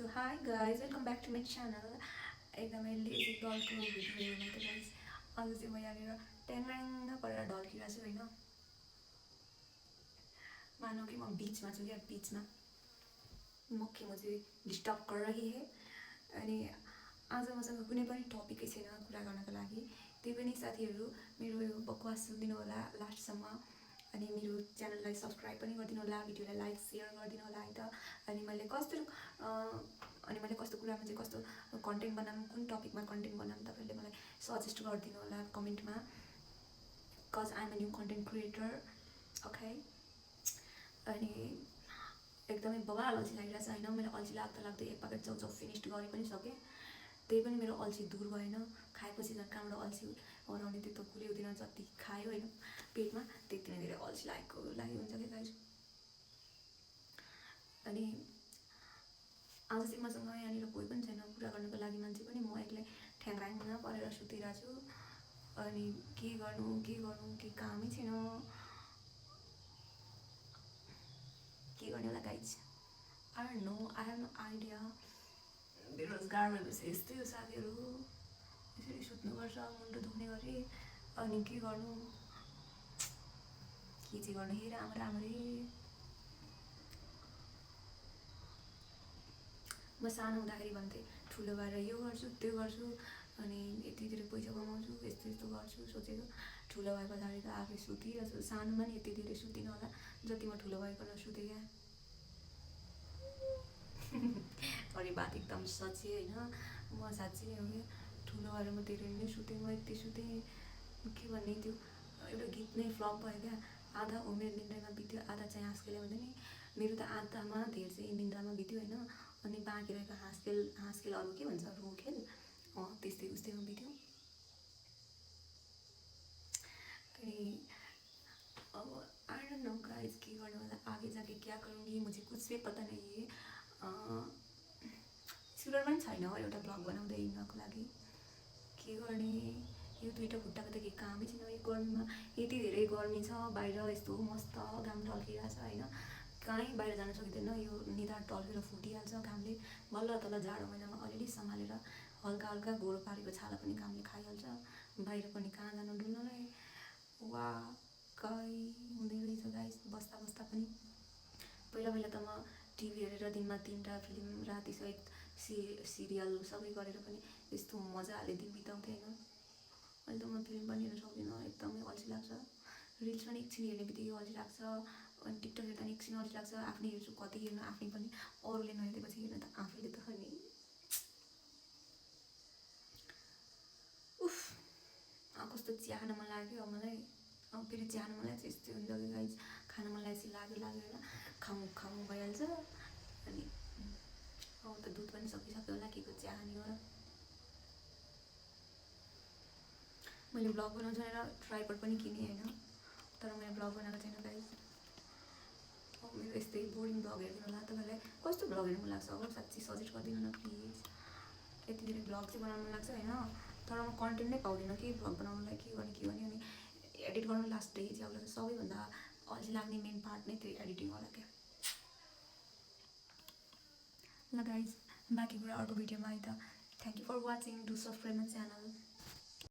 So hi guys, welcome back to my channel. एकदमै lazy डलको video हेर्नु त guys आज चाहिँ म यहाँनिर ट्याङ्राङ्ग परेर ढल्किरहेको छु होइन मानौ कि म बिचमा छु क्या बिचमा मुख्य म चाहिँ डिस्टर्ब कर रही है अनि आज मसँग कुनै पनि टपिकै छैन कुरा गर्नको लागि त्यही पनि साथीहरू मेरो यो बकवास सुनिदिनु होला लास्टसम्म अनि मेरो च्यानललाई सब्सक्राइब पनि गरिदिनु होला भिडियोलाई लाइक सेयर गरिदिनु होला है त अनि मैले कस्तो कुरामा चाहिँ कस्तो कन्टेन्ट बनाऊँ कुन टपिकमा कन्टेन्ट बनाऊँ तपाईँहरूले मलाई सजेस्ट गरिदिनु होला कमेन्टमा cause I am a new content creator okay अनि एकदमै बवाल अल्छी लागिरहेको छ होइन मैले अल्छी लाग्दा एक पाकेट चाउचाउ फिनिस्ड गरि पनि सकेँ त्यही पनि मेरो अल्छी दूर भएन खाएपछि झन् कहाँबाट अल्छी हराउने त्यो त कुरै हुँदैन जति खायो होइन पेटमा त्यति नै धेरै अल्छी लागेको हुन्छ क्या गाइस अनि आज चाहिँ मसँग यहाँनिर कोही पनि छैन कुरा गर्नको लागि मान्छे पनि म एक्लै ठ्याङ्राङ्ग परेर सुतिरहेको छु अनि के गर्नु के कामै छैन के गर्ने होला guys I don't know I have no idea बेरोजगार भएपछि यस्तै हो साथीहरू यसरी सुत्नुपर्छ मुन्टो दुख्ने गरी अनि के गर्नु के चाहिँ गर्नु हे राम्ररी म सानो हुँदाखेरि भन्थेँ ठुलो भएर यो गर्छु त्यो गर्छु अनि यति धेरै पैसा कमाउँछु यस्तो गर्छु सोचेको ठुलो भए पछाडि त आफै सुतिरहेछु सानोमा नि यति धेरै सुतिनँ होला जति म ठुलो भएको नसुतेँ क्या अरे बात एकदम सच्ची होइन म साँच्ची नै हो क्या ठुलो भएर म धेरै नै सुतेँ म यति सुतेँ के भन्ने त्यो एउटा गीत नै फ्लप भयो क्या आधा उमेर निन्द्रामा बित्यो आधा चाहिँ हाँसखेल भन्दा नि मेरो त आधामा धेर चाहिँ निन्द्रामा बित्यो होइन अनि बाँकी रहेको हाँसखेल अरू के भन्छ रुखेल त्यस्तै उस्तैमा बित्यो अनि अब आई डोन्ट नो गाइस के गर्नु होला आगे जाके क्या करूँगी मुझे कुछ भी पता नहीं है स्कुलर पनि छैन एउटा ब्लग बनाउँदै हिँड्नको लागि के गर्ने यो दुईवटा खुट्टाको त केही कामै छैन यो गर्मीमा यति धेरै गर्मी छ बाहिर यस्तो मस्त घाम ढल्किरहेछ होइन कहीँ बाहिर जान सकिँदैन यो निधार टल्केर फुटिहाल्छ घामले बल्ल तल जाडो महिनामा अलिअलि सम्हालेर हल्का हल्का गोरो पारेको छाला पनि घामले खाइहाल्छ बाहिर पनि कहाँ जानु डुल्नलाई वा कहीँ हुँदै रहेछ गाइस बस्दा पनि पहिला त म टिभी हेरेर दिनमा 3टा फिल्म रातिसहित सिरियल सबै गरेर पनि यस्तो मजाले दिन बिताउँथेँ होइन अहिले त म फिल्म पनि हेर्न सक्दिनँ एकदमै अल्छी लाग्छ रिल्स पनि एकछिन हेर्ने बित्तिकै अल्छी लाग्छ अनि टिकटक हेर्दा पनि एकछिन अल्छी लाग्छ आफ्नै हेर्छु कति हेर्नु आफ्नै पनि अरूले नहेरेपछि हेर्न त आफैले त नि उफ कस्तो चिया खान मन लाग्यो मलाई अब फेरि चिया खान मन लाग्छ यस्तै हुन्छ कि गाइस खान मन लागेपछि लाग्यो होइन खाउँ भइहाल्छ अनि अब त दुध पनि सकिसक्यो होला के को चिया खाने हो र मैले ब्लग बनाउँछु भनेर ट्राइपड पनि किनेँ होइन तर मैले ब्लग बनाएको छैन गाइस अब मेरो यस्तै बोरिङ ब्लग हेरिदिनु होला तपाईँलाई कस्तो ब्लग हेर्नु मन लाग्छ अब साँच्ची सजेस्ट गरिदिनु न प्लिज यति धेरै ब्लग चाहिँ बनाउनु मन लाग्छ होइन तर म कन्टेन्ट नै पाउँदिनँ कि ब्लग बनाउनुलाई के गर्ने अनि एडिट गर्नु लास्ट डे चाहिँ अब सबैभन्दा अल्छी लाग्ने मेन पार्ट नै त्यो एडिटिङ होला क्या ल गाइज बाँकी कुरा अर्को भिडियोमा है त thank you for watching do subscribe my channel